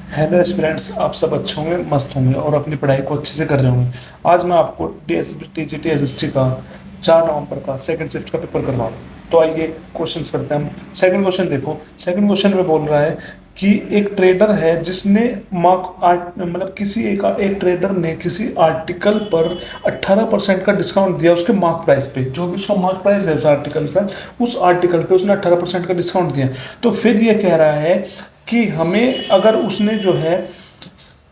Hello students, आप सब अच्छे होंगे, मस्त होंगे और अपनी पढ़ाई को अच्छे से कर रहे होंगे। आज मैं आपको टीजीटी एसएसटी का 4 नवंबर का सेकंड शिफ्ट का पेपर करवा रहा हूँ। तो आइए क्वेश्चंस करते हैं हम। सेकंड क्वेश्चन देखो। सेकंड क्वेश्चन में बोल रहा है कि एक ट्रेडर है जिसने मतलब एक ट्रेडर ने किसी आर्टिकल पर 18% का डिस्काउंट दिया उसके मार्क प्राइस पे। जो भी उसका मार्क प्राइस है उस आर्टिकल पे उसने 18% का डिस्काउंट दिया। तो फिर ये कह रहा है कि हमें अगर उसने जो है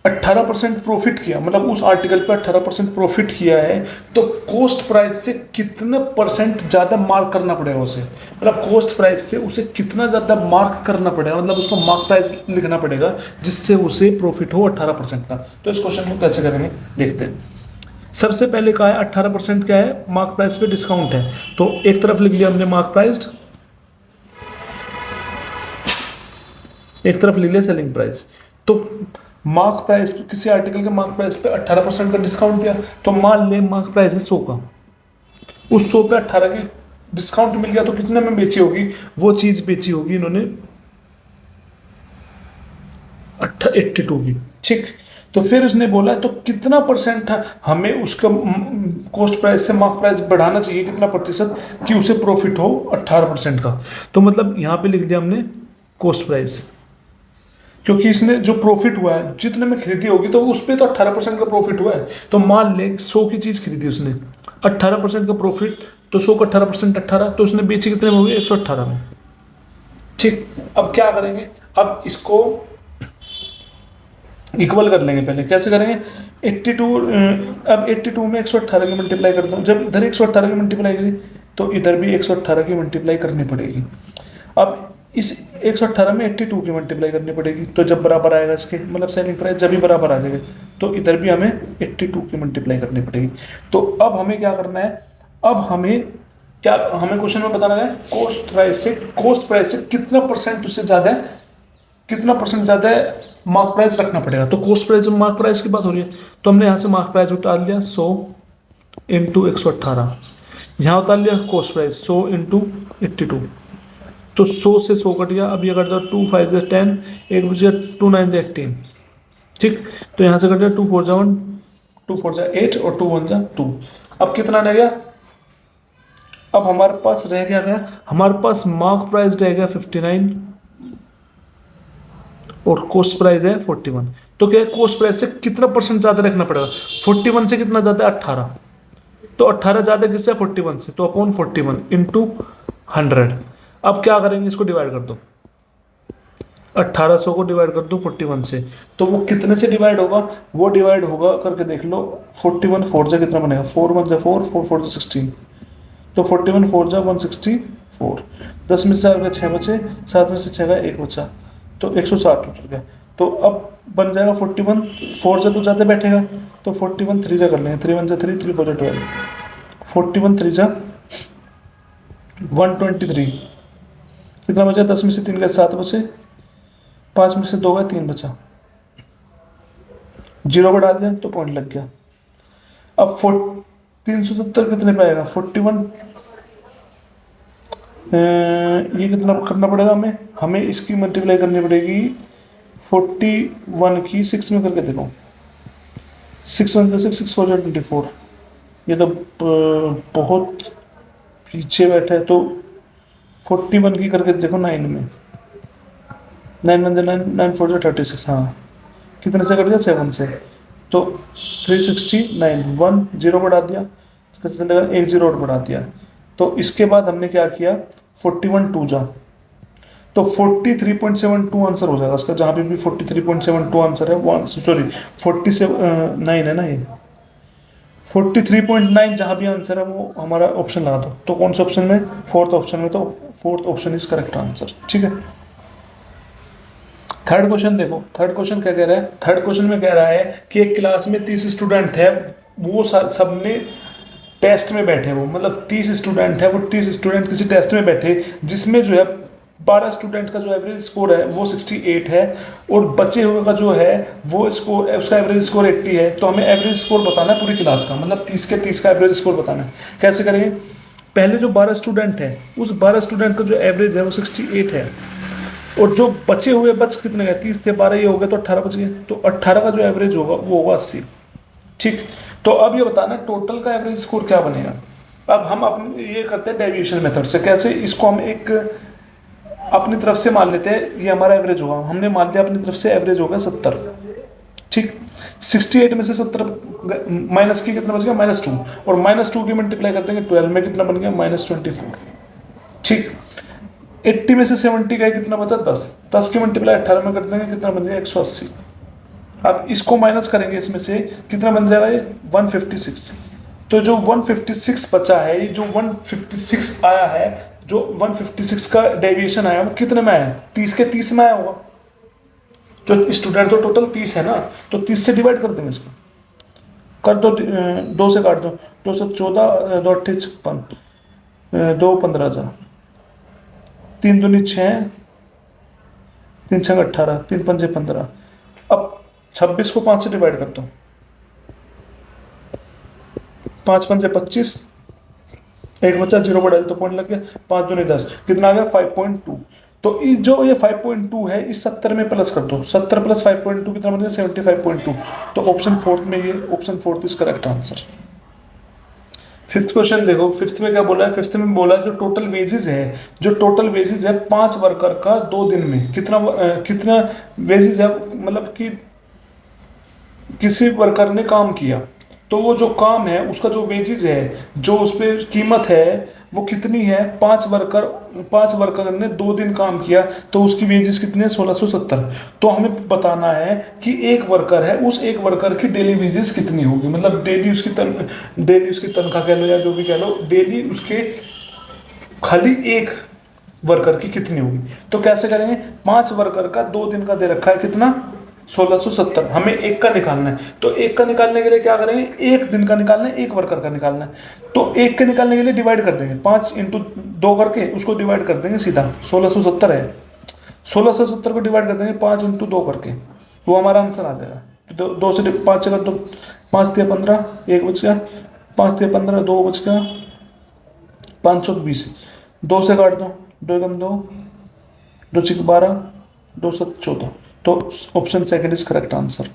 18% प्रॉफिट किया, मतलब उस आर्टिकल पे 18% प्रॉफिट किया है, तो कॉस्ट प्राइस से कितना परसेंट ज़्यादा मार्क करना पड़ेगा उसे। मतलब कॉस्ट प्राइस से उसे कितना ज़्यादा मार्क करना पड़ेगा, मतलब उसको मार्क प्राइस लिखना पड़ेगा जिससे उसे प्रॉफिट हो 18% का। तो इस क्वेश्चन को कैसे करेंगे देखते हैं। सबसे पहले कहा है 18% क्या है, मार्क प्राइस पे डिस्काउंट है। तो एक तरफ लिख लिया हमने मार्क प्राइस, एक तरफ ले लिया सेलिंग प्राइस। तो मार्क प्राइस, किसी आर्टिकल के मार्क प्राइस पे 18% का डिस्काउंट दिया, तो मान ले मार्क प्राइस है 100 का, उस 100 पे 18 की डिस्काउंट मिल गया, तो कितने में बेची होगी वो चीज? बेची होगी इन्होंने 82 की। ठीक, तो फिर उसने बोला तो कितना परसेंट था हमें उसका कॉस्ट प्राइस से मार्क प्राइस बढ़ाना चाहिए, कितना प्रतिशत, कि उसे प्रॉफिट हो 18% का। तो मतलब यहाँ पे लिख दिया हमने कॉस्ट प्राइस, क्योंकि इसने जो प्रॉफिट हुआ है जितने में खरीदी होगी तो उस पर तो 18% का प्रॉफिट हुआ है। तो मान ले 100 की चीज खरीदी उसने, 18% का प्रॉफिट, तो 100 का 18% 18, तो उसने बेची कितने में होगी? 118 में। ठीक, अब क्या करेंगे, अब इसको इक्वल कर लेंगे। पहले कैसे करेंगे? 82, अब 82 में 118 की मल्टीप्लाई कर दो। जब इधर 118 की मल्टीप्लाई करी तो इधर भी 118 की मल्टीप्लाई करनी पड़ेगी। अब इस 118 में 82 की मल्टीप्लाई करनी पड़ेगी, तो जब बराबर आएगा इसके, मतलब सेलिंग प्राइस जब भी बराबर आ जाएगा, तो इधर भी हमें 82 की मल्टीप्लाई करनी पड़ेगी। तो अब हमें क्या करना है, अब हमें क्वेश्चन में बताना है कॉस्ट प्राइस से कितना परसेंट उससे ज्यादा है, कितना परसेंट ज्यादा है मार्क प्राइस रखना पड़ेगा। तो कॉस्ट प्राइस में मार्क प्राइस की बात हो रही है, तो हमने यहाँ से मार्क प्राइस उतार लिया 100 इंटू 118, यहाँ उतार लिया कॉस्ट प्राइस 100 इंटू 82। तो 100 से 100 कट गया। अब ये कट जाओ, 2 5 से 10, एक बच गया, 2 9 से 18। ठीक, तो यहाँ से कट गया 2 4 जा 1, 2 4 जा 8 और 2 1 जा 2। अब कितना रह गया? अब हमारे पास रह गया हमारे पास मार्क प्राइस रह गया 59 और कॉस्ट प्राइस है 41। तो क्या कॉस्ट प्राइस से कितना परसेंट ज्यादा रखना पड़ेगा? 41 से कितना ज्यादा है? 18। तो 18 ज्यादा किससे? 41 से। तो अपॉन 41 इंटू 100। अब क्या करेंगे, इसको डिवाइड कर दो, 1800 को डिवाइड कर दो 41 से, तो वो कितने से डिवाइड होगा? वो डिवाइड होगा करके देख लो, 41 4 जा कितना बनेगा? 4 1 जा 4, 4 4 जा 16, तो 41 4 जा 164। 10 में से 4 6 बचे, 7 में से 6 का 1 बचा, तो 160 टोटल गया। तो अब बन जाएगा 41 4 से तो ज़्यादा बैठेगा, तो 41 3 जा कर लेंगे, 3 1 जा 3, 3 4 जा 12, 41 3 जा 123, कितना बचा? 10 में से 3 गए 7 बचे, 5 में से 2 गए 3 बचा, 0 बढ़ा दिया तो पॉइंट लग गया। अब 370 कितने पे आएगा? 41, ये कितना करना पड़ेगा हमें इसकी मल्टीप्लाई करनी पड़ेगी 41 की 6 में करके देखो, 6 1 6 6 4 24। ये तो बहुत पीछे बैठा है, तो 41 की करके देखो 9 में, 9 1 9 9 4 36। हाँ, कितने से कट गया? 7 से, तो 369, 1 0 बढ़ा दिया, तो कितने लगा? 1 0 और बढ़ा दिया। तो इसके बाद हमने क्या किया, 41 2 जा, तो 43.72 आंसर हो जाएगा इसका। जहाँ पे भी 43.72 आंसर है वो, सॉरी 49 है ना, ये 43.9 जहाँ भी आंसर है वो हमारा ऑप्शन लगा दो। तो कौन से ऑप्शन में? फोर्थ ऑप्शन में, तो fourth option is correct answer. ठीक है, थर्ड क्वेश्चन देखो। थर्ड क्वेश्चन क्या कह रहा है? थर्ड क्वेश्चन में कह रहा है कि एक क्लास में 30 स्टूडेंट है, वो सब ने टेस्ट में बैठे, वो मतलब 30 स्टूडेंट है, वो 30 स्टूडेंट किसी टेस्ट में बैठे जिसमें जो है 12 स्टूडेंट का जो एवरेज स्कोर है वो 68 है, और बचे हुए का जो है वो स्कोर, उसका एवरेज स्कोर 80 है। तो हमें एवरेज स्कोर बताना है पूरी क्लास का, मतलब 30 के 30 का एवरेज स्कोर बताना है। कैसे करेंगे? पहले जो 12 स्टूडेंट है उस 12 स्टूडेंट का जो एवरेज है वो 68 है, और जो बचे हुए बच कितने गए, 30 थे, 12 ये हो गए, तो 18 बच गए, तो 18 का जो एवरेज होगा वो होगा 80। ठीक, तो अब ये बताना टोटल का एवरेज स्कोर क्या बनेगा। अब हम अपने ये करते हैं डेविएशन मेथड से, कैसे, इसको हम एक अपनी तरफ से मान लेते हैं, ये हमारा एवरेज होगा, हमने मान लिया अपनी तरफ से एवरेज होगा 70। ठीक, 68 में से 70 माइनस की कितना बच गया, -2, और -2 की मल्टीप्लाई कर देंगे 12 में, कितना बन गया, -24। ठीक, 80 में से 70 गए, कितना बचा, 10 की मल्टीप्लाई 18 में कर देंगे, कितना बन गया, 180। अब इसको माइनस करेंगे, इसमें से कितना बन जाएगा, ये 156। तो जो 156 बचा है, ये जो 156 आया है, जो 156 का डेविएशन आया वो कितने में आया, 30 के 30 में आया होगा। जो स्टूडेंट तो टोटल 30 है ना, तो 30 से डिवाइड कर देंगे इसको, कर दो, 2 से काट दो, 2 से 14, 2 अट्ठे 56, 2 15 जा, 3 दूनी 6, 3 छः 18, 3 पंजे 15। अब 26 को 5 से डिवाइड कर दो, 5 पंजे 25, एक बच्चा 0 पर डाल तो पॉइंट लग गया, 5 दूनी 10, कितना आ गया, 5.2। तो जो ये 5.2 है, इस 70 में प्लस कर दो, 70 प्लस 5.2 कितना बन गया, 75.2। तो ऑप्शन फोर्थ में, ये option fourth is correct answer. Fifth question देखो, फिफ्थ में क्या बोला है, फिफ्थ में बोला है जो टोटल वेजेस है, जो टोटल वेजेस है 5 वर्कर का 2 दिन में कितना वेजेस है, मतलब कि किसी वर्कर ने काम किया, तो वो जो काम है उसका जो वेजेस है, जो उस पर कीमत है वो कितनी है, 5 वर्कर ने 2 दिन काम किया, तो उसकी वेजेस कितनी है, 1670। तो हमें बताना है कि एक वर्कर है, उस एक वर्कर की डेली वेजेस कितनी होगी, मतलब डेली उसकी तनख्वाह कह लो या जो भी कह लो, डेली उसके खाली एक वर्कर की कितनी होगी। तो कैसे करेंगे, 5 वर्कर का 2 दिन का दे रखा है, कितना, 1670, हमें एक का निकालना है। तो एक का निकालने के लिए क्या करेंगे, एक दिन का निकालना है, एक वर्कर का निकालना है। तो एक के निकालने के लिए डिवाइड कर देंगे, 5 इंटू 2 करके उसको डिवाइड कर देंगे सीधा, 1670 है, 1670 को डिवाइड कर देंगे 5 इंटू 2 करके, वो हमारा आंसर आ जाएगा। तो 2 से 5 से कर दो, 5 से 15, एक बच गया, 5 से 15, 2 बच गया, 5 चौक 20, 2 से काट दो, 2 एकम 2, 2 छिक 12, 2 7 14। तो option second is correct answer.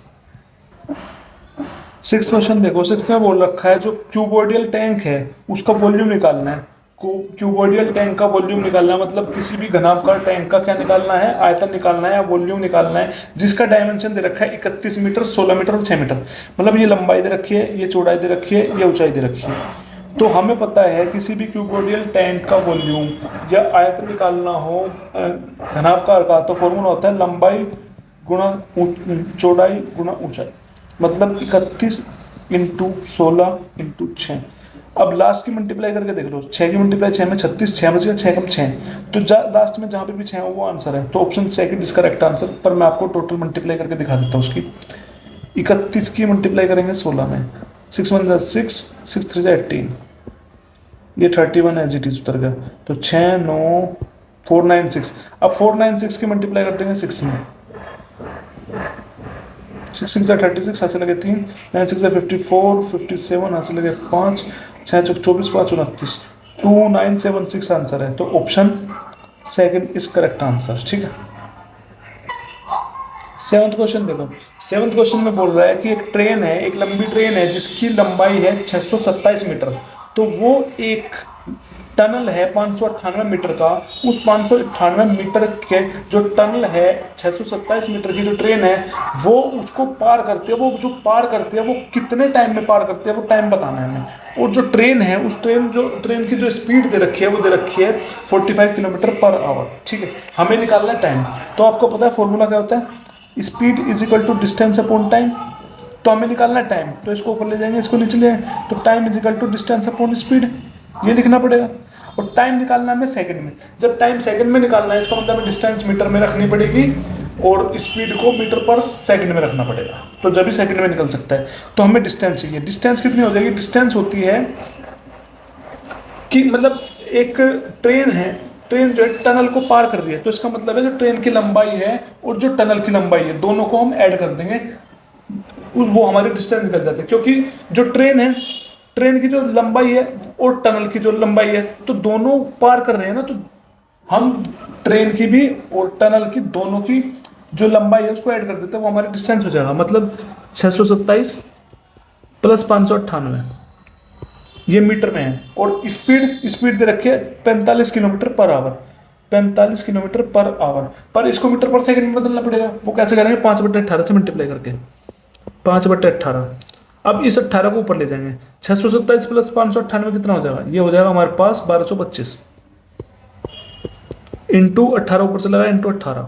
Six question देखो, सिक्स में बोल रखा है जो क्यूबॉइडियल टैंक है उसका वॉल्यूम निकालना है। क्यूबॉइडियल टैंक का वॉल्यूम निकालना है, मतलब किसी भी घनाभकार टैंक का क्या निकालना है, आयतन निकालना है या वॉल्यूम निकालना है, जिसका डायमेंशन दे रखा है 31 मीटर, 16 मीटर और 6 मीटर। मतलब ये लंबाई दे रखी है, ये चौड़ाई दे रखी है, ये ऊंचाई दे रखी है। तो हमें पता है किसी भी क्यूबॉइडियल टैंक का वॉल्यूम या आयतन निकालना हो घनाभकार का, तो फॉर्मूला होता है लंबाई गुणा चौड़ाई गुणा ऊंचाई, मतलब 31 इंटू 16 इंटू 6। अब लास्ट की मल्टीप्लाई करके देख लो, 6 की मल्टीप्लाई 6 में 36, 6 बच गया, 6 कम 6, तो लास्ट में जहाँ पे भी 6 हो वो आंसर है। तो option second is correct answer. पर मैं आपको टोटल मल्टीप्लाई करके दिखा देता हूँ उसकी। 31 की मल्टीप्लाई करेंगे 16 में, 6 1 6, 6 3 18, ये 31 एज इट इज उतर गया। तो 6 9 496। अब 496 की मल्टीप्लाई कर देंगे 6 में, 6 6 36, हाथ से लगे 3, 9 6 54, 57, हाथ से लगे 5, 6 24, 5 29, 2976 आंसर है। तो option second is correct answer. ठीक है। सेवंथ क्वेश्चन देखो, सेवंथ क्वेश्चन में बोल रहा है कि एक ट्रेन है, एक लंबी ट्रेन है जिसकी लंबाई है 627 मीटर, तो वो एक टनल है 598 मीटर का, उस 598 मीटर के जो टनल है 627 मीटर की जो ट्रेन है वो उसको पार करती है, वो जो पार करती है वो कितने टाइम में पार करती है, वो टाइम बताना है हमें। और जो ट्रेन है उस ट्रेन की जो स्पीड दे रखी है वो दे रखी है 45 किलोमीटर पर आवर। ठीक है, हमें निकालना है टाइम। तो आपको पता है फॉर्मूला क्या होता है, speed is equal to distance upon time. तो हमें निकालना है टाइम, तो इसको ऊपर ले जाएंगे, इसको नीचे ले आएंगे, तो time is equal to distance upon speed, ये लिखना पड़ेगा। और टाइम निकालना है हमें सेकंड में। जब टाइम सेकंड में निकालना है इसका मतलब हमें डिस्टेंस मीटर में रखनी पड़ेगी और स्पीड को मीटर पर सेकंड में रखना पड़ेगा, तो जब भी सेकंड में निकल सकता है। तो हमें डिस्टेंस चाहिए, डिस्टेंस कितनी हो जाएगी, डिस्टेंस होती है कि मतलब एक ट्रेन है, ट्रेन जो है टनल को पार कर रही है, तो इसका मतलब है जो ट्रेन की लंबाई है और जो टनल की लंबाई है दोनों को हम ऐड कर देंगे, वो हमारी डिस्टेंस निकल जाते हैं। क्योंकि जो ट्रेन है, ट्रेन की जो लंबाई है और टनल की जो लंबाई है, तो दोनों पार कर रहे हैं ना, तो हम ट्रेन की भी और टनल की दोनों की जो लंबाई है उसको ऐड कर देते हैं, वो हमारी डिस्टेंस हो जाएगा। मतलब 627 प्लस 598, ये मीटर में है। और स्पीड स्पीड दे रखी है 45 kilometre per hour, 45 kilometre per hour, पर इसको मीटर पर सेकंड में बदलना पड़ेगा। वो कैसे करेंगे, 5/18 से मल्टीप्लाई करके, 5/18। अब इस 18 को ऊपर ले जाएंगे, 627 प्लस 598 कितना हो जाएगा, ये हो जाएगा हमारे पास 1225 इंटू 18 ऊपर से लगा इंटू 18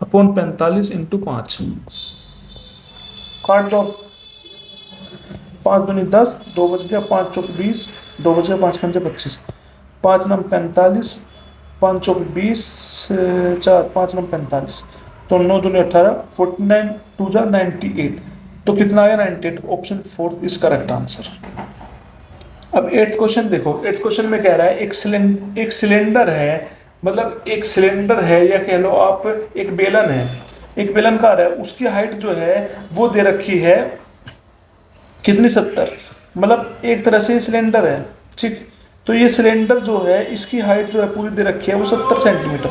अपॉन 45 इंटू 5, काट दो। 5 दूनी 10, 2 बज गया, 5 चौक 20, 2 बज गया, 5 पंजे 25, 5 नम 45, 5 चौक 20, 4 5 नम 45, तो 9 दूनी 18, 49 2 जा 98, तो कितना आया 98। Option 4 is correct answer. अब 8th क्वेश्चन देखो, 8th क्वेश्चन में कह रहा है एक सिलेंडर है, मतलब एक सिलेंडर है या कह लो आप एक बेलन है, एक बेलनकार है, उसकी हाइट जो है वो दे रखी है कितनी, 70। मतलब एक तरह से सिलेंडर है, ठीक। तो ये सिलेंडर जो है इसकी हाइट जो है पूरी दे रखी है वो 70 सेंटीमीटर,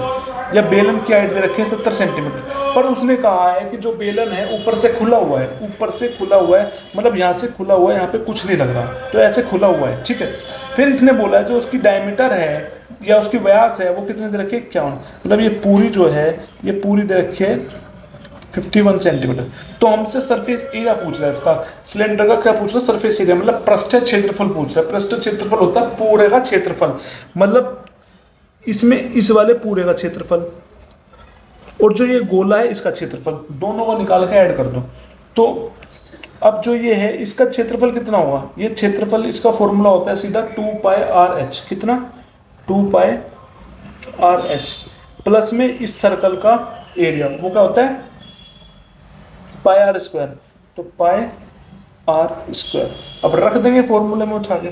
या बेलन की हाइट दे रखी है 70 सेंटीमीटर। पर उसने कहा है कि जो बेलन है ऊपर से खुला हुआ है, ऊपर से खुला हुआ है, मतलब यहाँ से खुला हुआ है, यहाँ पे कुछ नहीं लग रहा, तो ऐसे खुला हुआ है, ठीक है। फिर इसने बोला जो उसकी डायमीटर है या उसकी व्यास है वो कितने दे रखी है, 51। मतलब ये पूरी जो है ये पूरी दे रखी है 51 सेंटीमीटर। तो हमसे सरफेस एरिया पूछ रहा है इसका, सिलेंडर का क्या पूछ रहा है, सरफेस एरिया, मतलब पृष्ठीय क्षेत्रफल पूछ रहा है। पृष्ठीय क्षेत्रफल होता है पूरे का क्षेत्रफल, मतलब इसमें इस वाले पूरे का क्षेत्रफल, और जो ये गोला है इसका क्षेत्रफल, दोनों को निकाल के ऐड कर दो। तो अब जो ये है इसका क्षेत्रफल कितना होगा, ये क्षेत्रफल इसका फॉर्मूला होता है सीधा 2πRh, कितना 2πRh, प्लस में इस सर्कल का एरिया वो क्या होता है πr², तो πr²। अब रख देंगे फॉर्मूले में उठा के,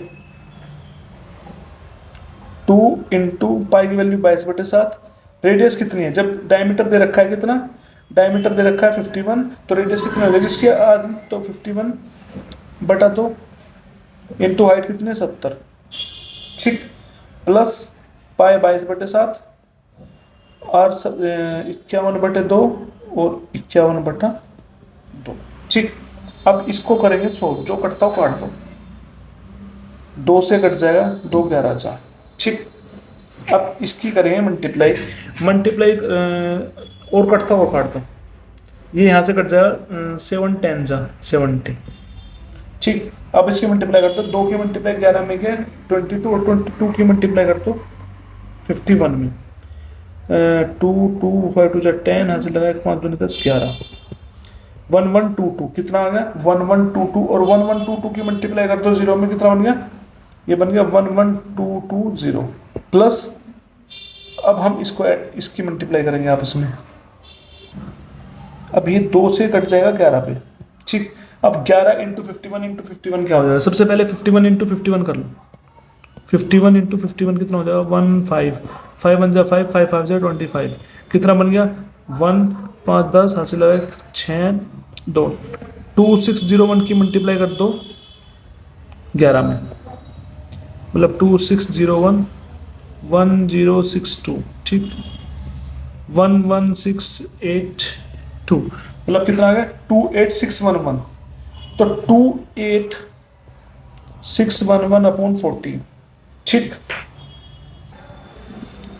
2 इंटू पाई की वैल्यू 22/7, रेडियस कितनी है, जब डायमीटर दे रखा है कितना, डायमीटर दे रखा है 51, तो रेडियस कितनी हो जाएगी इसकी आधी, तो 51/2 इंटू हाइट कितनी है 70, ठीक, प्लस पाई 22/7, आर 51/2 और 51/2, ठीक। अब इसको करेंगे सोल्व, जो कटता हो काट दो, 2 से कट जाएगा, 2 11 जा, ठीक। अब इसकी करेंगे मल्टीप्लाई और कटता हो काट दो, ये यहाँ से कट जाएगा 7 10 जा 70, ठीक। अब इसकी मल्टीप्लाई कर दो, 2 की मल्टीप्लाई 11 में क्या 22 और 22 की मल्टीप्लाई कर दो 51 में, 2 2 5 2 10, यहाँ से लगा 5 2 10 11, 1122 कितना आ गया 1122, और 1122 की मल्टीप्लाई कर दो 0 में, कितना बन गया, ये बन गया 11220 प्लस। अब हम इसकी मल्टीप्लाई करेंगे आपस में, अब ये 2 से कट जाएगा 11 पे, ठीक। अब 11 इंटू 51 क्या हो जाएगा, सबसे पहले 51 इंटू 51 कर लो, 51 इंटू 51 कितना हो जाएगा 15, 5 1 जा 5, 5 5 जा 25, कितना बन गया 1 5 10 हासिल है 6 2, 2601 की मल्टीप्लाई कर दो 11 में, मतलब 2601 1062, ठीक, 11682, मतलब कितना आ गया 28611, तो 28611 अपॉन 14, ठीक।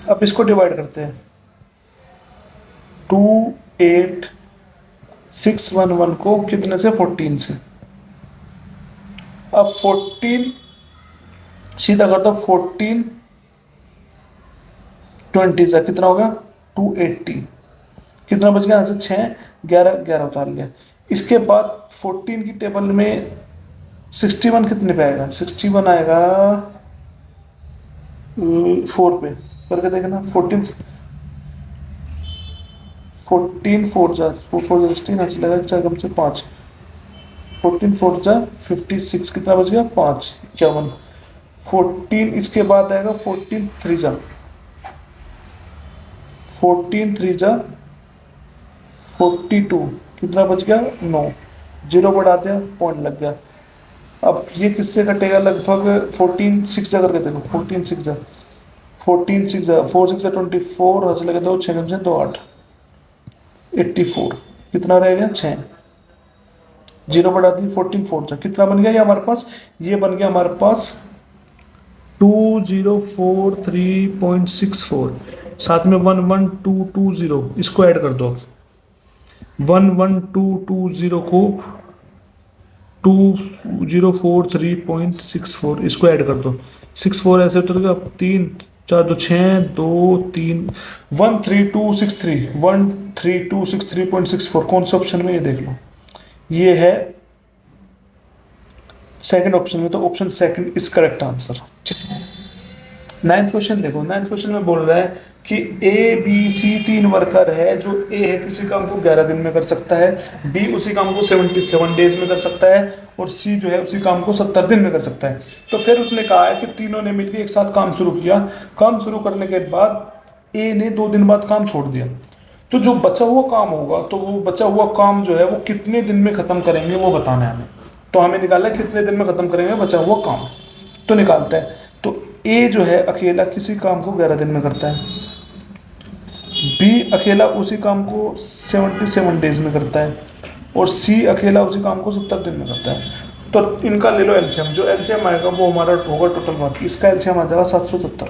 अब इसको डिवाइड करते हैं, 28611 को कितने से 14 से, अब 14 सीधा कर दो, 14 20 से कितना होगा 280, कितना बच गया यहाँ से 6 11 उतार लिया। इसके बाद 14 की टेबल में 61 कितने पे आएगा, 61 आएगा 4 पे करके देखना, 14 4 जा 16 ऐसे लगा 4 कम से 5, 14 4 जा 56, कितना बच गया 5 51, 14 इसके बाद आएगा 14 3 जा 42, कितना बच गया 9, 0 बढ़ा दिया पॉइंट लग गया। अब ये किससे कटेगा, लगभग 14 6 जा करके देखो, 14 6 जा 4 6 24 हाथ से लगे 2 6 से 2 8 84 कितना रहेगा 6 जीरो बढ़ा दी 14 4 से कितना बन गया ये हमारे पास, ये बन गया हमारे पास 2043.64, साथ में 11220 इसको ऐड कर दो। 11220 को 2043.64 इसको ऐड कर दो। 64 ऐसे उतर गया 3 4 2 6 2 3 13263.64 कौन सा ऑप्शन में, ये देख लो, ये है सेकंड ऑप्शन में, तो option second is correct answer. Ninth question देखो, नाइन्थ क्वेश्चन में बोल रहा है कि ए बी सी 3 वर्कर है, जो ए है किसी काम को 11 दिन में कर सकता है, बी उसी काम को 77 डेज में कर सकता है, और सी जो है उसी काम को 70 दिन में कर सकता है। तो फिर उसने कहा है कि तीनों ने मिलकर एक साथ काम शुरू किया, काम शुरू करने के बाद ए ने 2 दिन बाद काम छोड़ दिया, तो जो बचा हुआ काम होगा, तो वो बचा हुआ काम जो है वो कितने दिन में खत्म करेंगे वो बताना है हमें। तो हमें निकालना है कितने दिन में खत्म करेंगे बचा हुआ काम, तो निकालते हैं। तो ए जो है अकेला किसी काम को 11 दिन में करता है, बी अकेला उसी काम को 77 डेज में करता है, और सी अकेला उसी काम को 70 दिन में करता है। तो इनका ले लो एलसीएम, जो एलसीएम आएगा वो हमारा होगा टोटल वर्क, इसका एलसीएम आ जाएगा 770,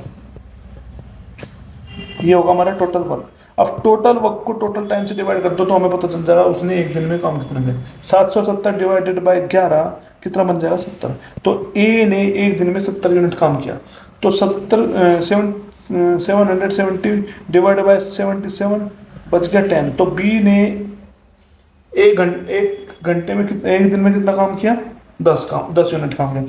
ये होगा हमारा टोटल वर्क। अब टोटल वर्क को टोटल टाइम से डिवाइड कर दो तो हमें पता चल जाएगा उसने एक दिन में काम कितना किया। 770 डिवाइडेड बाय 11 कितना बन जाएगा 70। तो ए ने एक दिन में 70 यूनिट काम किया, तो 770 डिवाइडेड बाय 77 बच गया 10। तो बी ने एक घंटे में एक दिन में कितना काम किया, 10 यूनिट काम किया।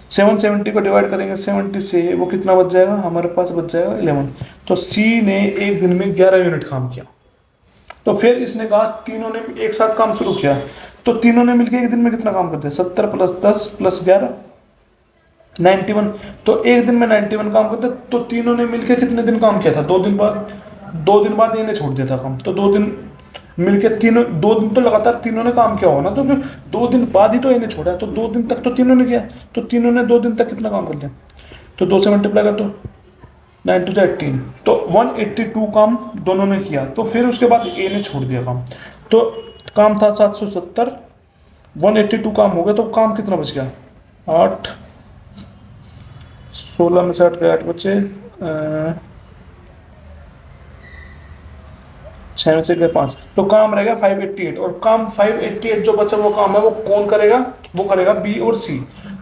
770 को डिवाइड करेंगे 70 से, वो कितना बच जाएगा हमारे पास, बच जाएगा 11। तो सी ने एक दिन में 11 यूनिट काम किया। तो फिर इसने कहा तीनों ने एक साथ काम शुरू किया, तो तीनों ने मिलकर एक दिन में कितना काम करते हैं, 70 + 10 + 11 91। तो एक दिन में 91 काम करते, तो तीनों ने मिलकर कितने दिन काम किया था, 2 दिन बाद। 2 दिन बाद इन्हें छोड़ दिया था काम, तो 2 दिन मिलकर तीनों, 2 दिन तो लगातार तीनों ने काम किया होगा ना, तो 2 दिन बाद ही तो इन्हें छोड़ा है, तो 2 दिन तक तो तीनों ने किया, तो तीनों ने 2 दिन तक कितना काम कर दिया, तो 2 से मल्टीप्लाई कर दो, 9 2 18, तो 182 काम दोनों ने किया। तो फिर उसके बाद ए ने छोड़ दिया काम, तो काम था 770, 182 काम हो गया, तो काम कितना बच गया 8, 16 में से 8 गए 8 बचे, 6 में से गए 5, तो काम रहेगा 588। और काम 588 जो बचा वो काम है वो कौन करेगा, वो करेगा बी और सी।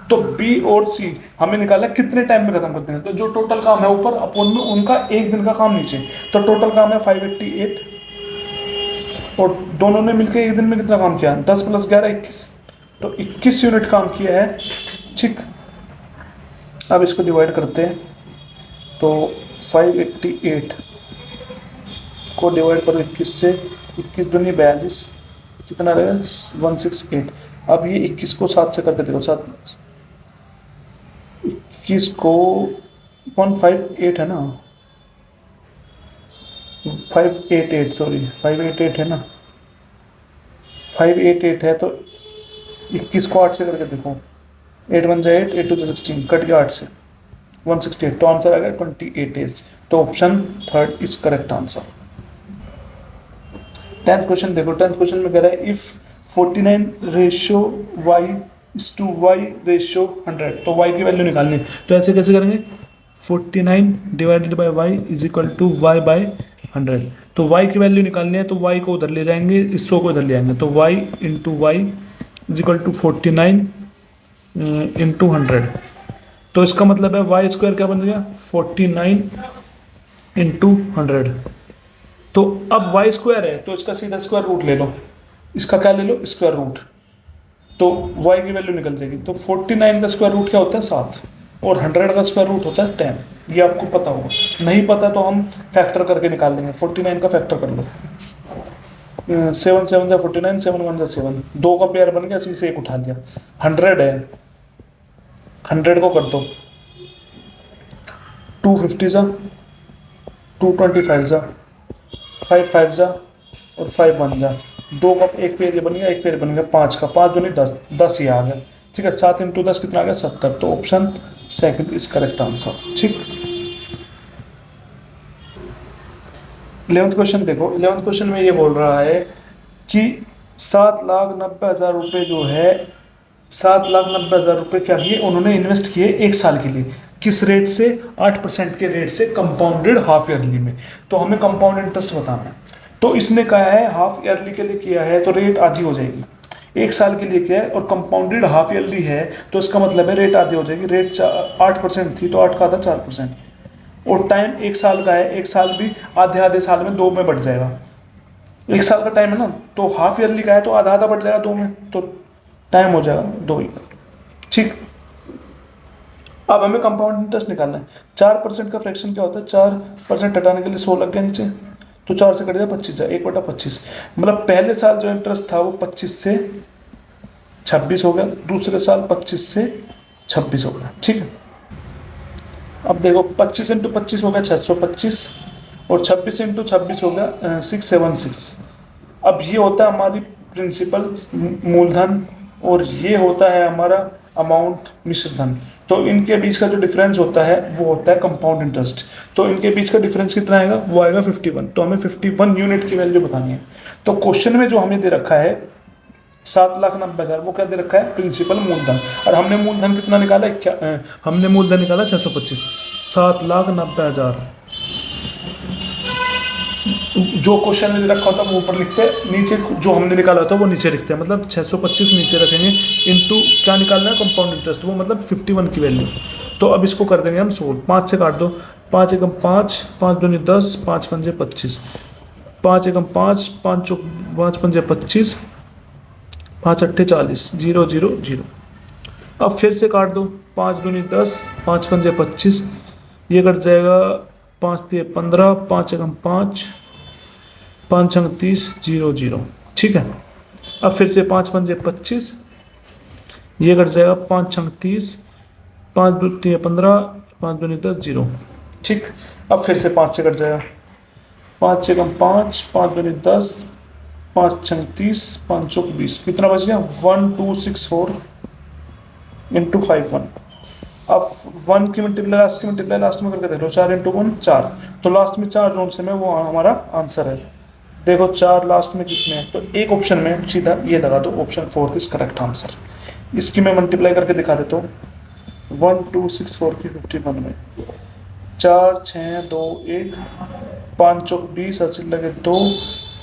तो बी और सी हमें निकालना है कितने टाइम में खत्म करते हैं, तो जो टोटल काम है ऊपर अपोन में उनका एक दिन का काम नीचे, तो टोटल काम है 588, और दोनों ने मिलकर एक दिन में कितना काम किया, 10 + 11 21, तो 21 यूनिट काम किया है। ठीक, अब इसको डिवाइड करते हैं, तो 588 को डिवाइड करो 21 से, 21 दूनी 42, कितना रहेगा 168। अब ये 21 को 7 से करके देखो, 7 21 को 158 है ना, 588 सॉरी 588 है ना, 588 है, तो 21 को 8 से करके देखो, 8 1 जा 8, 8 2 16, कट गया 8 से 168, तो आंसर आ गया 28 डेज। तो option third is correct answer. 10th question देखो, 10th क्वेश्चन में कह रहा है if 49 ratio y is to y ratio 100, तो y की वैल्यू निकालनी है। तो ऐसे कैसे करेंगे, 49 divided by y is equal to y by 100। तो y की वैल्यू निकालनी है, तो y को उधर ले जाएंगे, इस 100 को इधर ले आएंगे, तो y into Y is equal to 49 into 100। तो इसका मतलब है वाई स्क्वायर क्या बन गया, 49 इंटू 100। तो अब वाई स्क्वायर है तो इसका सीधा स्क्वायर रूट ले लो, इसका क्या ले लो, स्क्वायर रूट, तो y की वैल्यू निकल जाएगी। तो 49 का स्क्वायर रूट क्या होता है 7, और 100 का स्क्वायर रूट होता है 10। ये आपको पता होगा, नहीं पता तो हम फैक्टर करके निकाल लेंगे। 49 का फैक्टर कर लो, 7 7 जा 49, 7 1 जा 7, 2 का पेयर बन गया, इसी से एक उठा लिया। 100 है, 100 को कर दो 250 जा, 225 जा, 5 5 जा और 5 1 जा, 2 का एक पेयर ये बन गया, एक पेयर बन गया 5 का, 5 दूनी 10, 10 ही आ गया। ठीक है, 7 इंटू 10 कितना आ गया 70। तो option second is correct answer. ठीक। 11th क्वेश्चन देखो, 11th क्वेश्चन में ये बोल रहा है कि 7,90,000 रुपये जो है, 7,90,000 रुपये क्या किए उन्होंने, इन्वेस्ट किए 1 साल के लिए। किस रेट से? 8% के रेट से, कंपाउंडेड हाफ ईयरली में। तो हमें कंपाउंड इंटरेस्ट बताना है। तो इसने कहा है हाफ ईयरली के लिए किया है तो रेट आधी हो जाएगी। 1 साल के लिए किया है और कंपाउंडेड हाफ ईयरली है तो इसका मतलब है रेट आधी हो जाएगी। रेट 8% थी तो 8 का आधा 4%, और टाइम 1 साल का है। 1 साल भी आधे आधे साल में 2 में बढ़ जाएगा। 1 साल का टाइम है ना, तो हाफ ईयरली का है तो आधा आधा बढ़ जाएगा 2 में, तो टाइम हो जाएगा 2 ही। ठीक, अब हमें कंपाउंड इंटरेस्ट निकालना है। 4% का फ्रैक्शन क्या होता है? 4% हटाने के लिए 100 लग गया नीचे, तो 4 से कट गया 25 जाए, 1/25। मतलब पहले साल जो इंटरेस्ट था वो 25 से 26 हो गया, दूसरे साल 25 से 26 हो गया। ठीक है, अब देखो 25 × 25 हो गया 625, और 26 × 26 हो गया 676। अब ये होता है हमारी प्रिंसिपल मूलधन, और ये होता है हमारा अमाउंट मिश्रधन। तो इनके बीच का जो डिफरेंस होता है वो होता है कंपाउंड इंटरेस्ट। तो इनके बीच का डिफरेंस कितना आएगा? वो आएगा 51। तो हमें 51 यूनिट की वैल्यू बतानी है। तो क्वेश्चन में जो हमें दे रखा है 7,90,000, वो क्या दे रखा है? प्रिंसिपल मूलधन। और हमने मूलधन कितना निकाला? क्या हमने मूलधन निकाला? 625। 7,90,000 जो क्वेश्चन में रखा होता है वो ऊपर लिखते हैं, नीचे जो हमने निकाला था वो नीचे लिखते हैं। मतलब 625 नीचे रखेंगे, इनटू क्या निकालना है? कंपाउंड इंटरेस्ट, वो मतलब 51 की वैल्यू। तो अब इसको कर देंगे हम सोल्व। 5 से काट दो, 5 एकम 5, 5 दूनी 10, 5 पंजे 25, 5 एकम 5, 5 पंजे 25, 5 अट्ठे 40, 0 0 0। अब फिर से काट दो, 5 दूनी 10, 5 पंजे 25, ये कट जाएगा 5 दिए 15, 5 एकम 5, 5 छंग 30, 0 0। ठीक है, अब फिर से 5 पंजे 25, ये कट जाएगा 5 छंग 30, 5 दूनी 15, 5 दूनी 10, 0। ठीक, अब फिर से 5 से कट जाएगा, 5 एकम 5, 5 दूनी 10, 5 छंग 30, 5 चौक 20, कितना बच गया? 1264 × 51। अब 1 की मल्टीप्लाई लास्ट में करके देख लो, 4 × 1 4, तो लास्ट में 4 जोन से में वो हमारा आंसर है। देखो 4 लास्ट में किसमें है? तो एक ऑप्शन में सीधा ये लगा दो, ऑप्शन 4 इज करेक्ट आंसर। इसकी मैं मल्टीप्लाई करके दिखा देता हूँ। 1264 की 51 में 4 6 2 1, 5 चौक 20, हासिल लगे 2,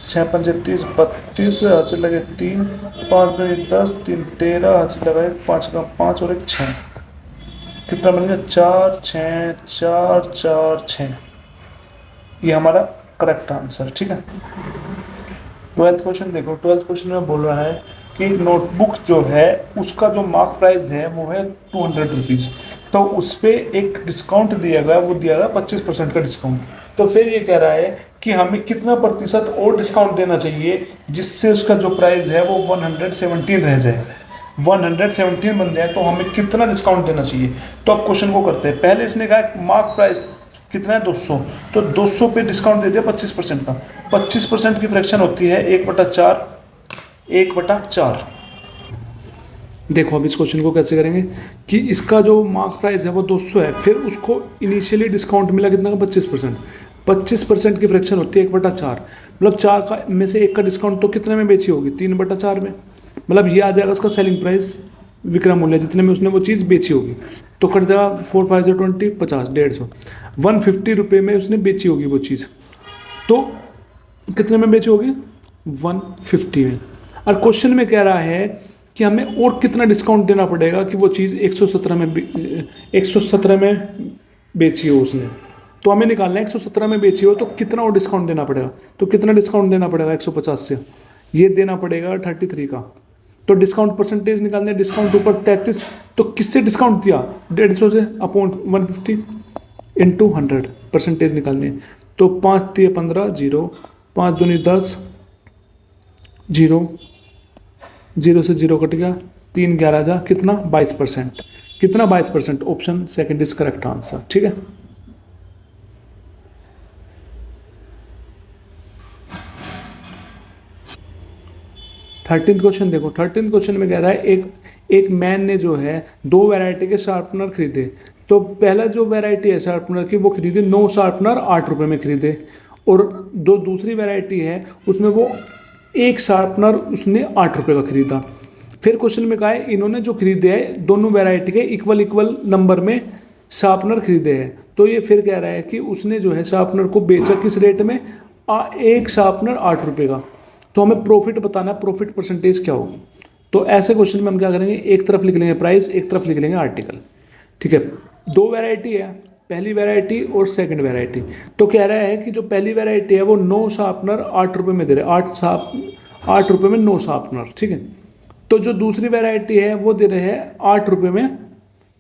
6 पंजे 30 32, हासिल लगे 3, 5 दूनी 10, 3 13, हासिल लगा 5 का 5 और 1 6। कितना बन गया? 4 6 4 4 6। ये हमारा करेक्ट आंसर। ठीक है, 12th क्वेश्चन देखो। 12th क्वेश्चन में बोल रहा है कि नोटबुक जो है उसका जो मार्क प्राइस है वो है 200 रुपीज़, तो उस पर एक डिस्काउंट दिया गया, वो दिया गया 25% का डिस्काउंट। तो फिर ये कह रहा है कि हमें कितना प्रतिशत और डिस्काउंट देना चाहिए जिससे उसका जो प्राइस है वो 117 रह जाए, 117 बन जाए, तो हमें कितना डिस्काउंट देना चाहिए। तो अब क्वेश्चन को करते हैं। पहले इसने कहा मार्क प्राइस कितना है? 200, तो 200 पे डिस्काउंट दे दिया 25% का। 25% की फ्रैक्शन होती है 1/4, 1/4। देखो अब इस क्वेश्चन को कैसे करेंगे कि इसका जो मार्क प्राइस है वो 200 है, फिर उसको इनिशियली डिस्काउंट मिला कितना का? 25%। 25% की फ्रैक्शन होती है 1/4, मतलब 4 का में से 1 का डिस्काउंट तो कितने में बेची होगी? 3/4 में। मतलब ये आ जाएगा उसका सेलिंग प्राइस, विक्रय मूल्य, जितने में उसने वो चीज़ बेची होगी। तो कट जाएगा 4 5 20, 50, 150, 150 रुपये में उसने बेची होगी वो चीज़। तो कितने में बेची होगी? 150 में। और क्वेश्चन में कह रहा है कि हमें और कितना डिस्काउंट देना पड़ेगा कि वो चीज़ 117 में बेची हो उसने। तो हमें निकालना है 117 में बेची हो तो कितना और डिस्काउंट देना पड़ेगा। तो कितना डिस्काउंट देना पड़ेगा? 150 से ये देना पड़ेगा 33 का। तो डिस्काउंट परसेंटेज निकालने, डिस्काउंट ऊपर 33, तो किससे डिस्काउंट दिया? 150 से अपॉन 150 × 100 परसेंटेज निकालनी है। तो 5 दिए 15, 0, 5 दूनी 10, 0, 0 से 0 कट गया, 3 11 जा, कितना? 22%। कितना? 22%। Option second is correct answer. ठीक है, थर्टीन क्वेश्चन देखो। 13 क्वेश्चन में कह रहा है एक मैन ने जो है 2 वैरायटी के शार्पनर खरीदे। तो पहला जो वैरायटी है शार्पनर की वो खरीदे 9 शार्पनर 8 रुपये में खरीदे, और जो दूसरी वैरायटी है उसमें वो एक शार्पनर उसने 8 रुपये का खरीदा। फिर क्वेश्चन में कहा है इन्होंने जो खरीदे हैं दोनों वैरायटी के इक्वल इक्वल नंबर में शार्पनर खरीदे हैं। तो ये फिर कह रहा है कि उसने जो है शार्पनर को बेचा किस रेट में, एक शार्पनर 8 रुपये का। तो हमें प्रॉफिट बताना है, प्रॉफिट परसेंटेज क्या होगी। तो ऐसे क्वेश्चन में हम क्या करेंगे, एक तरफ लिख लेंगे प्राइस, एक तरफ लिख लेंगे आर्टिकल। ठीक है, दो वैरायटी है, पहली वैरायटी और सेकंड वैरायटी। तो कह रहा है कि जो पहली वैरायटी है वो 9 शार्पनर 8 रुपये में दे रहे हैं, 8 रुपये में 9 शार्पनर। ठीक है, तो जो दूसरी वैरायटी है वो दे रहे हैं 8 रुपये में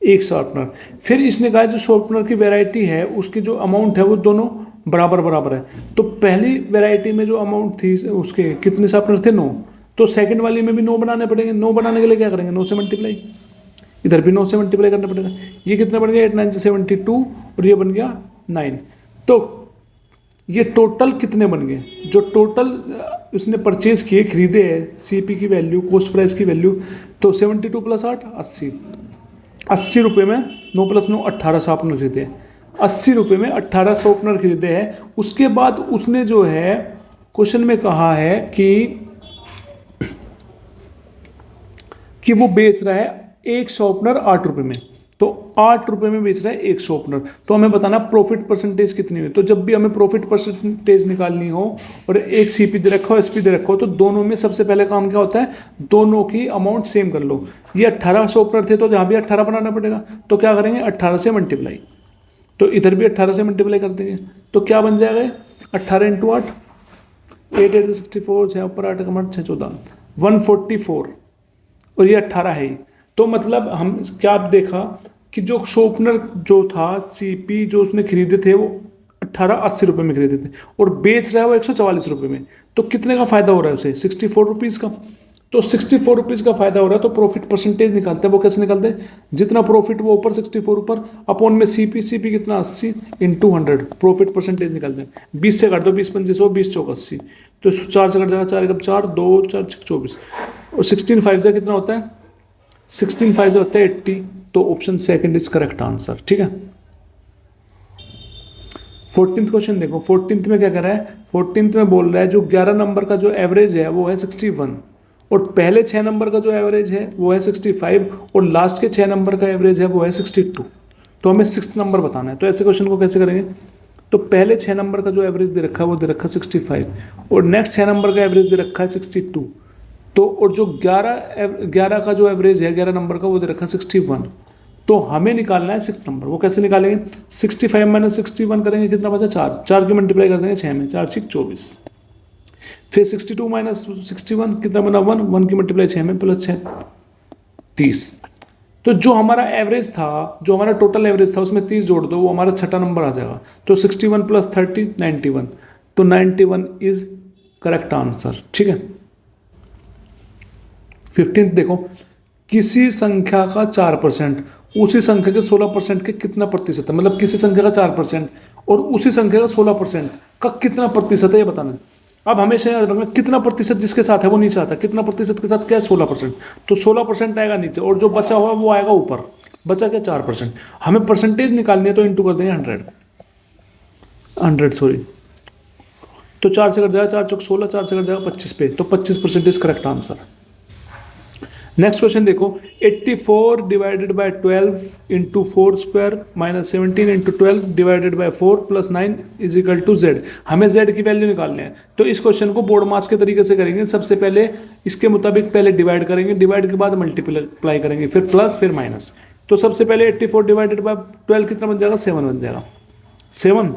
एक शार्पनर। फिर इसने कहा जो शार्पनर की वैरायटी है उसकी जो अमाउंट है वो दोनों बराबर बराबर है। तो पहली वैरायटी में जो अमाउंट थी उसके कितने शार्पनर थे, 9। तो सेकंड वाली में भी 9 बनाने पड़ेंगे। 9 बनाने के लिए क्या करेंगे, 9 से मल्टीप्लाई, इधर भी 9 से मल्टीप्लाई करना पड़ेगा। ये कितना बन गया, 8 9 से 72 और ये बन गया 9। तो ये टोटल कितने बन गए, जो टोटल उसने परचेज किए, खरीदे हैं, सीपी की वैल्यू, कॉस्ट प्राइस की वैल्यू, तो 72 + 8 80। 80 रुपये में 9 + 9 18 शार्पनर खरीदे हैं। 80 रुपये में 18 शार्पनर खरीदे हैं। उसके बाद उसने जो है क्वेश्चन में कहा है कि वो बेच रहा है एक शार्पनर 8 रुपये में। तो 8 रुपये में बेच रहा है एक शार्पनर। तो हमें बताना प्रॉफिट परसेंटेज कितनी हुई। तो जब भी हमें प्रॉफिट परसेंटेज निकालनी हो और एक सीपी दे रखा हो, एसपी दे रखा हो, तो दोनों में सबसे पहले काम क्या होता है, दोनों की अमाउंट सेम कर लो। ये 18 शार्पनर थे तो जहाँ भी 18 बनाना पड़ेगा। तो क्या करेंगे, 18 से मल्टीप्लाई। तो इधर भी 18 से मल्टीप्लाई कर देंगे। तो क्या बन जाएगा, 18 × 8, 8 8 64, 6 ऊपर 8 कम 8 6 14 144, और ये 18 है ही। तो मतलब हम क्या आप देखा कि जो शार्पनर जो था सीपी जो उसने खरीदे थे वो 80 रुपये में खरीदे थे और बेच रहा है वो 144 रुपये में। तो कितने का फायदा हो रहा है उसे, 64 रुपीज़ का। तो 64 रुपीज़ का फायदा हो रहा है। तो प्रॉफिट परसेंटेज निकालते हैं, वो कैसे निकालते हैं, जितना प्रॉफिट वो ऊपर 64 ऊपर अपॉन में सीपी कितना 80 × 100 प्रॉफिट परसेंटेज निकालते हैं। 20 से काट दो, 20 × 25 20 × 80, तो 4 से कट जाएगा, 4 × 4 2 4 24, और 16 5 से कितना होता है, 16 5 से होता है 80। तो option second is correct answer. ठीक है, 14th क्वेश्चन देखो। 14th में क्या कर रहा है, 14th में बोल रहा है जो 11 नंबर का जो एवरेज है वो है 61, और पहले 6 नंबर का जो एवरेज है वो है 65, और लास्ट के 6 नंबर का एवरेज है वो है 62। तो हमें 6th नंबर बताना है। तो ऐसे क्वेश्चन को कैसे करेंगे, तो पहले 6 नंबर का जो एवरेज दे रखा है वो दे रखा है 65, और नेक्स्ट 6 नंबर का एवरेज दे रखा है 62। तो और जो 11 का जो एवरेज है 11 नंबर का वो दे रखा है 61। तो हमें निकालना है 6th नंबर। वो कैसे निकालेंगे, 65 - 61 करेंगे, कितना बचा 4, 4 की मल्टीप्लाई कर देंगे 6 में, 4 6 24। फिर 62 - 61 कितना बना 1, 1 की मल्टीप्लाई 6 में +6 30। तो जो हमारा एवरेज था, जो हमारा टोटल एवरेज था उसमें 30 जोड़ दो, वो हमारा 6ठा नंबर आ जाएगा। तो 61 + 30 91। तो 91 इज करेक्ट आंसर। ठीक है, 15th देखो, किसी संख्या का 4% उसी संख्या के 16% के कितना प्रतिशत है। मतलब किसी संख्या का 4% और उसी संख्या का 16% का कितना प्रतिशत है ये बताना है। अब हमेशा याद रखना कितना प्रतिशत जिसके साथ है वो नीचे आता है, कितना प्रतिशत के साथ क्या है 16%। तो 16% आएगा नीचे और जो बचा हुआ वो आएगा ऊपर। बचा क्या 4%। हमें परसेंटेज निकालनी है तो इंटू कर देंगे 100 सॉरी। तो 4 से कट जाएगा, 4 चौक 16, 4 से कट जाएगा 25 पे। तो 25% करेक्ट आंसर। नेक्स्ट क्वेश्चन देखो, 84 / 12 × 4 स्क्वायर - 17 × 12 / 4 + 9 = z। हमें z की वैल्यू निकालनी है। तो इस क्वेश्चन को बोर्ड मास के तरीके से करेंगे। सबसे पहले इसके मुताबिक पहले डिवाइड करेंगे, डिवाइड के बाद मल्टीप्लाई करेंगे, फिर प्लस फिर माइनस। तो सबसे पहले 84 / 12 कितना बन जाएगा, 7 बन जाएगा। 7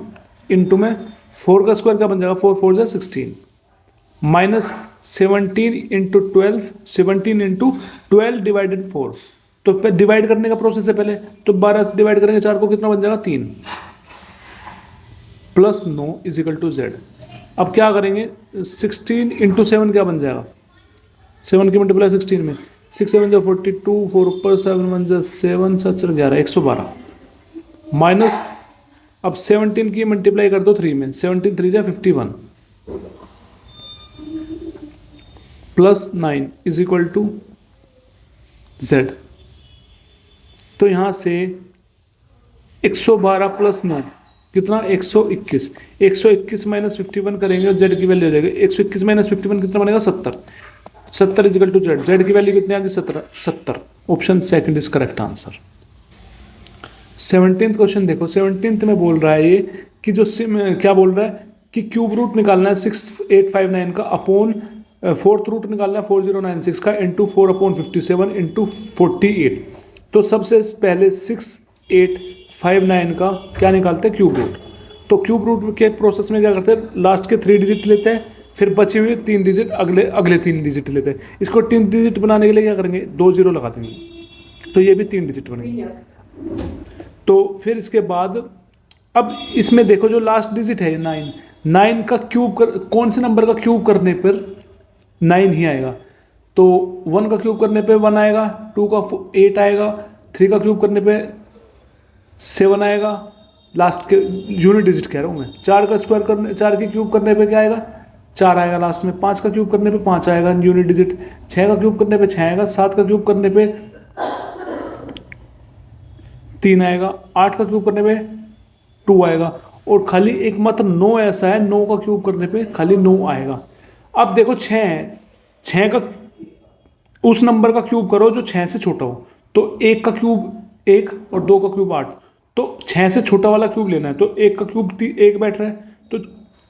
इंटू में 4 का स्क्वायर क्या बन जाएगा, 4 4 = 16 माइनस 17 × 12, 17 × 12 / 4। तो डिवाइड करने का प्रोसेस है पहले। तो 12 से डिवाइड करेंगे 4 को, कितना बन जाएगा 3 + 9 = z। अब क्या करेंगे, 16 × 7 क्या बन जाएगा, 7 की मल्टीप्लाई 16 में, 6 7 = 42, 4 ऊपर 7 1 = 7 7 11 112 माइनस, अब 17 की मल्टीप्लाई कर दो 3 में, 17 3 = 51 + 9 = z। तो यहाँ से 112 + 9 कितना 121, 121 माइनस 51 करेंगे और जेड की वैल्यू हो जाएगी 121 माइनस 51 कितना बनेगा 70, 70 इजिकल टू जेड, जेड की वैल्यू कितनी आ गई 17, 70। Option second is correct answer. 17th question देखो, 17th में बोल रहा है ये कि जो क्या बोल रहा है कि क्यूब रूट निकालना है 6859 का अपॉन फोर्थ रूट निकालना है 4096 का इंटू 4/57 इंटू 48। तो सबसे पहले 6859 का क्या निकालते हैं क्यूब रूट। तो क्यूब रूट के प्रोसेस में क्या करते हैं, लास्ट के 3 डिजिट लेते हैं, फिर बचे हुए 3 डिजिट अगले 3 डिजिट लेते हैं। इसको 3 डिजिट बनाने के लिए क्या करेंगे, 2 जीरो लगा देंगे, तो ये भी 3 डिजिट बनेंगे। तो फिर इसके बाद अब इसमें देखो जो लास्ट डिजिट है 9, 9 का क्यूब कौन से नंबर का क्यूब करने पर 9 ही आएगा। तो 1 का क्यूब करने पे 1 आएगा, 2 का 8 आएगा, 3 का क्यूब करने पे 7 आएगा, लास्ट के यूनिट डिजिट कह रहा हूँ मैं। 4 का स्क्वायर करने 4 की क्यूब करने पे क्या आएगा 4 आएगा लास्ट में। 5 का क्यूब करने पे 5 आएगा यूनिट डिजिट। 6 का क्यूब करने पे 6 आएगा। 7 का क्यूब करने पे 3 आएगा। 8 का क्यूब करने पे 2 आएगा। और खाली एकमात्र 9 ऐसा है, 9 का क्यूब करने पे खाली 9 आएगा। अब देखो 6 है, 6 का उस नंबर का क्यूब करो जो 6 से छोटा हो। तो 1 का क्यूब 1 और 2 का क्यूब 8, तो 6 से छोटा वाला क्यूब लेना है। तो 1 का क्यूब 1 बैठ रहा है, तो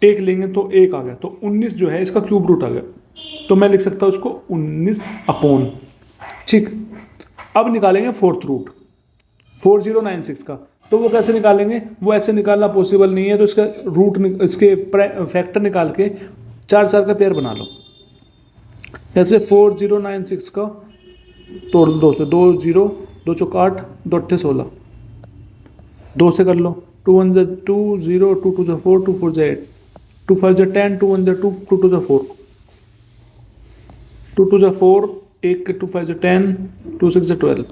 1 लेंगे तो 1 आ गया। तो 19 जो है इसका क्यूब रूट आ गया। तो मैं लिख सकता हूँ उसको 19 अपॉन। ठीक, अब निकालेंगे फोर्थ रूट 4096 का। तो वो कैसे निकालेंगे, वो ऐसे निकालना पॉसिबल नहीं है। तो इसका रूट इसके फैक्टर निकाल के 4 का पेयर बना लो। ऐसे 4096 का तोड़ दो 2 से, 2 0, 2 चौक 8, 2 अट्ठे 16, 2 से कर लो। 2 1 जा 2 0, 2 2 जा 4, 2 4 जा 8, 2 5 जा 10, 2 1 जा 2, 2 2 जा 4, 2 2 जा 4, 1 के 2 5 जा 10, 2 6 जा 12।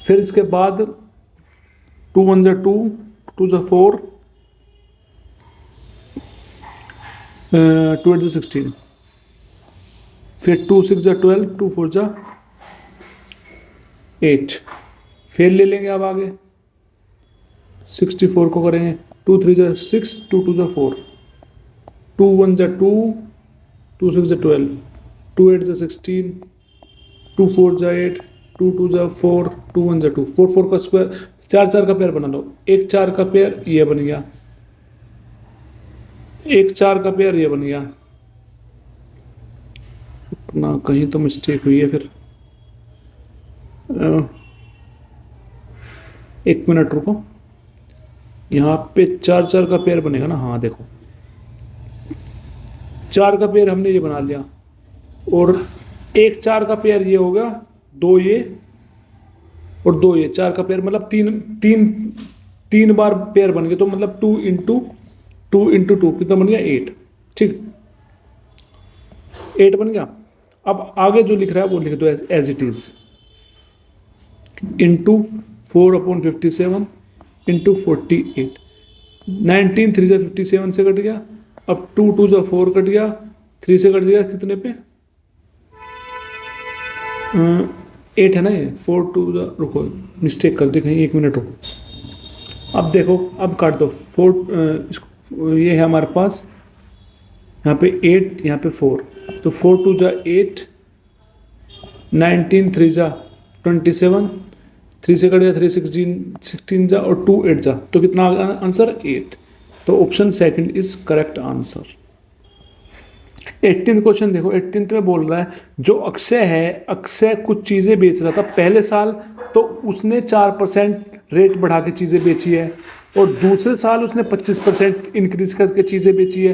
फिर इसके बाद 2 1 जा 2, 2 जा 4, 2 8 जा 16, फिर 2 6 जा 12, 2 4 जा 8। फिर ले लेंगे अब आगे 64 को करेंगे। 2 3 जा 6, 2 2 जा 4, 2 1 जा 2, 2 6 जा 12, 2 8 जा 16, 2 4 जा 8, 2 2 जा 4, 2 1 जा 2, 4 4 का स्क्वायर 4 का पेयर बना लो। 1 4 का पेयर ये बन गया, 1 4 का पेयर ये बन गया। अपना कहीं तो मिस्टेक हुई है फिर, 1 मिनट रुको। यहाँ पे 4 का पेयर बनेगा ना, हाँ देखो 4 का पेयर हमने ये बना लिया। और 1 4 का पेयर ये हो गया, 2 ये और 2 ये। 4 का पेयर मतलब तीन बार पेयर बन गए। तो मतलब 2 इंटू 2 कितना बन गया 8। ठीक, 8 बन गया। अब आगे जो लिख रहा है वो लिख दो as it is, into 4/57 into 48। 19 3 से 57 से कट गया। अब 2 2 जा 4 कट गया, 3 से कट गया कितने पे 8 है ना ये। 4 2 जा, रुको मिस्टेक कर दी कहीं, 1 मिनट रुको। अब देखो, अब काट दो 4, ये है हमारे पास यहाँ पे 8, यहाँ पे 4। तो 4 2 जा 8, 19 3 जा 27, 3 से कट गया 3 16 जा और 2 8 जा। तो कितना आंसर 8। तो option second is correct answer. 18th question देखो, 18th में बोल रहा है जो अक्षय है, अक्षय कुछ चीज़ें बेच रहा था पहले साल, तो उसने 4% रेट बढ़ा के चीज़ें बेची है और दूसरे साल उसने 25% इंक्रीज करके चीज़ें बेची है।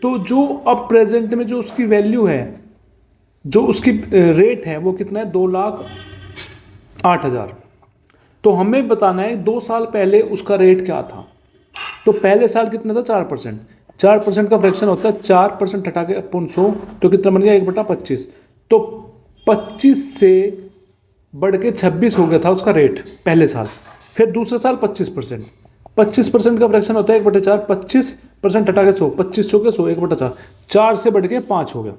तो जो अब प्रेजेंट में जो उसकी वैल्यू है, जो उसकी रेट है वो कितना है 2,08,000। तो हमें बताना है 2 साल पहले उसका रेट क्या था। तो पहले साल कितना था 4%। 4% का फ्रैक्शन होता है 4% हटा के अपन 100, तो कितना बन गया 1/25। तो 25 से बढ़ के 26 हो गया था उसका रेट पहले साल। फिर दूसरे साल 25%। 25% का फ्रैक्शन होता है 1/4। 25% हटा के 100, 25 100 के 100, 1/4। 4 से बढ़ के 5 हो गया।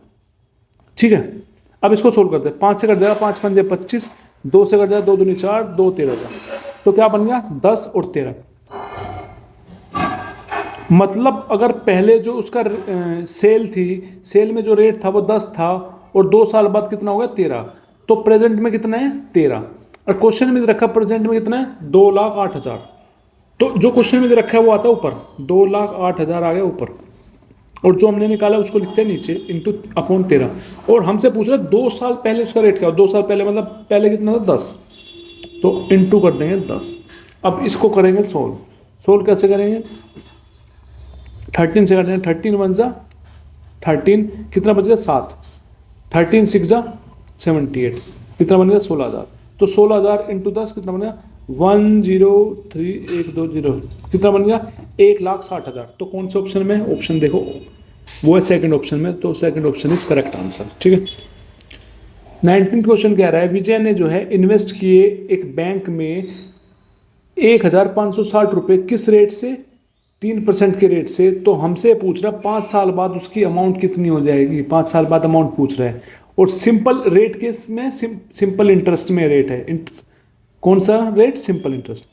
ठीक है, अब इसको सोल्व करते हैं। 5 से कट जाएगा 5 5 25, 2 से कट जाएगा 2 दूनी 4, 2 13 का। तो क्या बन गया 10 और 13। मतलब अगर पहले जो उसका सेल थी, सेल में जो रेट था वो 10 था, और 2 साल बाद कितना हो गया 13, तो प्रेजेंट में कितना है 13, और क्वेश्चन में रखा प्रेजेंट में कितना है 2,08,000। तो जो क्वेश्चन में रखा है वो आता है ऊपर, 2,08,000 आ गया ऊपर, और जो हमने निकाला उसको लिखते हैं नीचे इंटू अपॉन 13। और हमसे पूछ रहा है 2 साल पहले उसका रेट क्या हो, 2 साल पहले मतलब पहले कितना था 10, तो इंटू कर देंगे 10। अब इसको करेंगे सोल्व। सोल्व कैसे करेंगे, 13 से करते हैं, 13 1 जा 13, कितना बच गया 7, 13 6 जा 78, कितना बन गया 16,000। तो 16,000 इंटू 10 कितना बन गया 103,120, कितना बन गया 1,60,000। तो कौन से ऑप्शन में, ऑप्शन देखो वो है सेकंड ऑप्शन में, तो second option is correct answer. ठीक है। 19th क्वेश्चन कह रहा है विजय ने जो है इन्वेस्ट किए एक बैंक में 1,560 रुपये, किस रेट से, 3% के रेट से। तो हमसे पूछ रहा है 5 साल बाद उसकी अमाउंट कितनी हो जाएगी, 5 साल बाद अमाउंट पूछ रहा है, और सिंपल रेट के में सिंपल इंटरेस्ट में रेट है, कौन सा रेट, सिंपल इंटरेस्ट।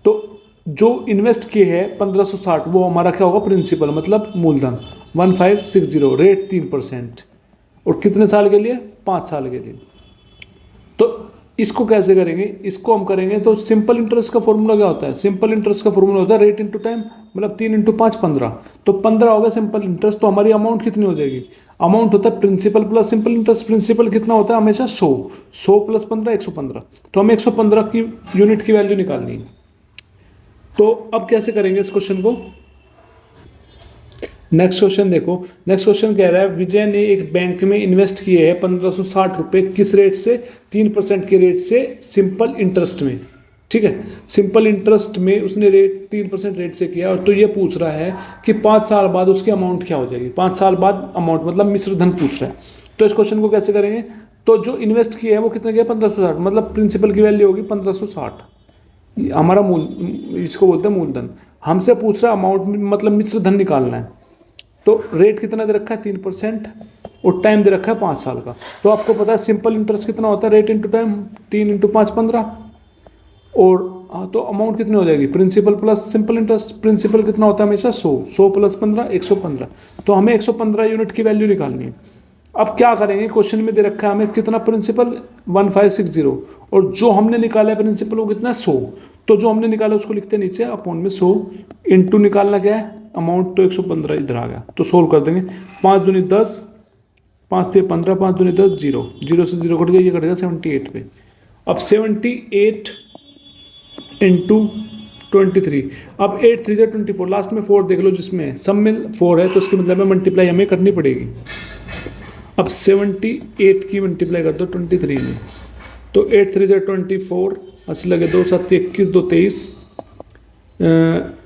तो जो इन्वेस्ट किए है 1560, वो हमारा क्या होगा प्रिंसिपल, मतलब मूलधन 1560, रेट 3%, और कितने साल के लिए, 5 साल के लिए। तो इसको कैसे करेंगे, इसको हम करेंगे तो सिंपल इंटरेस्ट का फॉर्मूला क्या होता है, सिंपल इंटरेस्ट का फॉर्मूला होता है रेट इंटू टाइम, मतलब 3 × 5 15, तो 15 होगा सिंपल इंटरेस्ट। तो हमारी अमाउंट कितनी हो जाएगी, अमाउंट होता है principal plus simple interest, principal कितना होता है हमेशा 100 प्लस 15 115, तो हमें 115 की यूनिट की वैल्यू निकालनी है। तो अब कैसे करेंगे इस क्वेश्चन को, नेक्स्ट क्वेश्चन देखो। नेक्स्ट क्वेश्चन कह रहा है विजय ने एक बैंक में इन्वेस्ट किए हैं 1560 रुपये, किस रेट से, 3% के रेट से सिंपल इंटरेस्ट में। ठीक है, सिंपल इंटरेस्ट में उसने रेट 3% रेट से किया, और तो ये पूछ रहा है कि 5 साल बाद उसकी अमाउंट क्या हो जाएगी, 5 साल बाद अमाउंट मतलब मिश्र धन पूछ रहा है। तो इस क्वेश्चन को कैसे करेंगे, तो जो इन्वेस्ट किया है वो कितना किया 1560, मतलब प्रिंसिपल की वैल्यू होगी 1560, हमारा मूल, इसको बोलते हैं मूलधन। हमसे पूछ रहा है अमाउंट मतलब मिश्र धन निकालना है, तो रेट कितना दे रखा है 3%, और टाइम दे रखा है 5 साल का। तो आपको पता है सिंपल इंटरेस्ट कितना होता है, रेट इंटू टाइम 3 × 5 15, और तो अमाउंट कितनी हो जाएगी principal plus simple interest, principal कितना होता है हमेशा 100 प्लस 15 115, तो हमें 115 यूनिट की वैल्यू निकालनी है। अब क्या करेंगे, क्वेश्चन में दे रखा है हमें कितना प्रिंसिपल 1560, और जो हमने निकाला है प्रिंसिपल वो कितना है 100, तो जो हमने निकाला उसको लिखते हैं नीचे अपॉन में 100, इंटू निकालना क्या है अमाउंट, तो 115 इधर आ गया, तो सोल्व कर देंगे। 5 दूनी 10, 5 3 15, 5 दूनी 10, 0 0 से 0 कट गया, ये कट गया 78 पे। अब 78 इंटू 23, अब 8 3 से 24, लास्ट में 4 देख लो, जिसमें सब में 4 है तो इसके मतलब में मल्टीप्लाई हमें करनी पड़ेगी। अब 78 की मल्टीप्लाई कर दो 23 में, तो 8 3 से 24, 80 लगे 2 7 21, 2 23,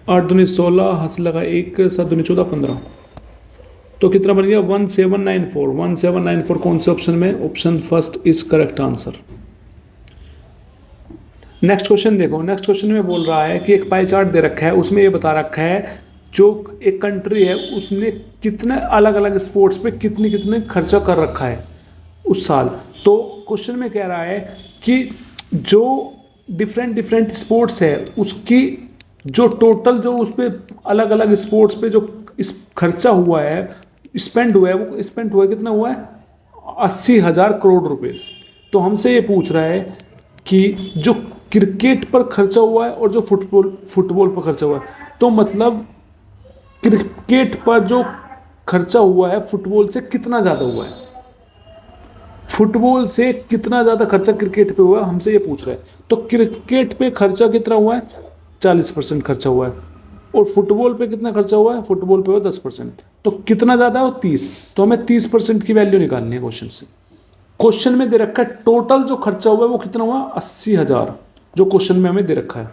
8 दूनी 16, 80 लगा 1, 7 दूनी 14 15, तो कितना बन गया 1794। 1794 कौन से ऑप्शन में, option first is correct answer. Next question देखो। नेक्स्ट क्वेश्चन में बोल रहा है कि एक पाई चार्ट दे रखा है, उसमें ये बता रखा है जो एक कंट्री है उसने कितने अलग अलग स्पोर्ट्स पे कितने कितने खर्चा कर रखा है उस साल। तो क्वेश्चन में कह रहा है कि जो डिफरेंट स्पोर्ट्स है उसकी जो टोटल जो उस पर अलग अलग स्पोर्ट्स पे जो इस खर्चा हुआ है, स्पेंड हुआ है, वो स्पेंड हुआ है कितना हुआ है 80,000 करोड़ रुपए। तो हमसे ये पूछ रहा है कि जो क्रिकेट पर खर्चा हुआ है और जो फुटबॉल पर खर्चा हुआ है, तो मतलब क्रिकेट पर जो खर्चा हुआ है फुटबॉल से कितना ज़्यादा हुआ है, फुटबॉल से कितना ज़्यादा खर्चा क्रिकेट पे हुआ है, हमसे ये पूछ रहा है। तो क्रिकेट पे खर्चा कितना हुआ है 40% खर्चा हुआ है, और फुटबॉल पे कितना खर्चा हुआ है, फुटबॉल पे हुआ 10%, तो कितना ज़्यादा है 30, तो हमें 30% की वैल्यू निकालनी है क्वेश्चन से। क्वेश्चन में दे रखा है टोटल जो खर्चा हुआ है वो कितना हुआ 80,000, जो क्वेश्चन में हमें दे रखा है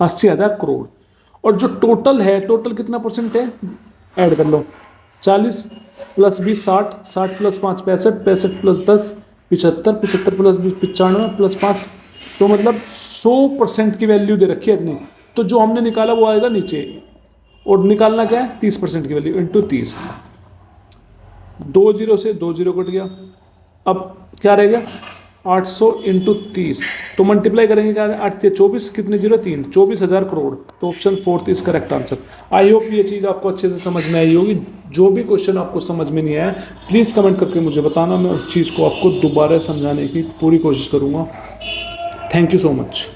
80,000 करोड़, और जो टोटल है टोटल कितना परसेंट है ऐड कर लो, 40 plus 20 60, 60 plus 5 65, 65 plus 10 75, 75 plus 20 95 plus 5, तो मतलब 100% की वैल्यू दे रखी है इतनी। तो जो हमने निकाला वो आएगा नीचे, और निकालना क्या है 30% की वैल्यू इंटू 30, 2 0 से 2 0 कट गया। अब क्या रह गया 800 इंटू 30, तो मल्टीप्लाई करेंगे क्या, 8 24, कितने जीरो 3, 24,000 करोड़। तो option 4 is correct answer. I hope ये चीज़ आपको अच्छे से समझ में आई होगी। जो भी क्वेश्चन आपको समझ में नहीं आया प्लीज़ कमेंट करके मुझे बताना, मैं उस चीज़ को आपको दोबारा समझाने की पूरी कोशिश करूँगा। Thank you so much.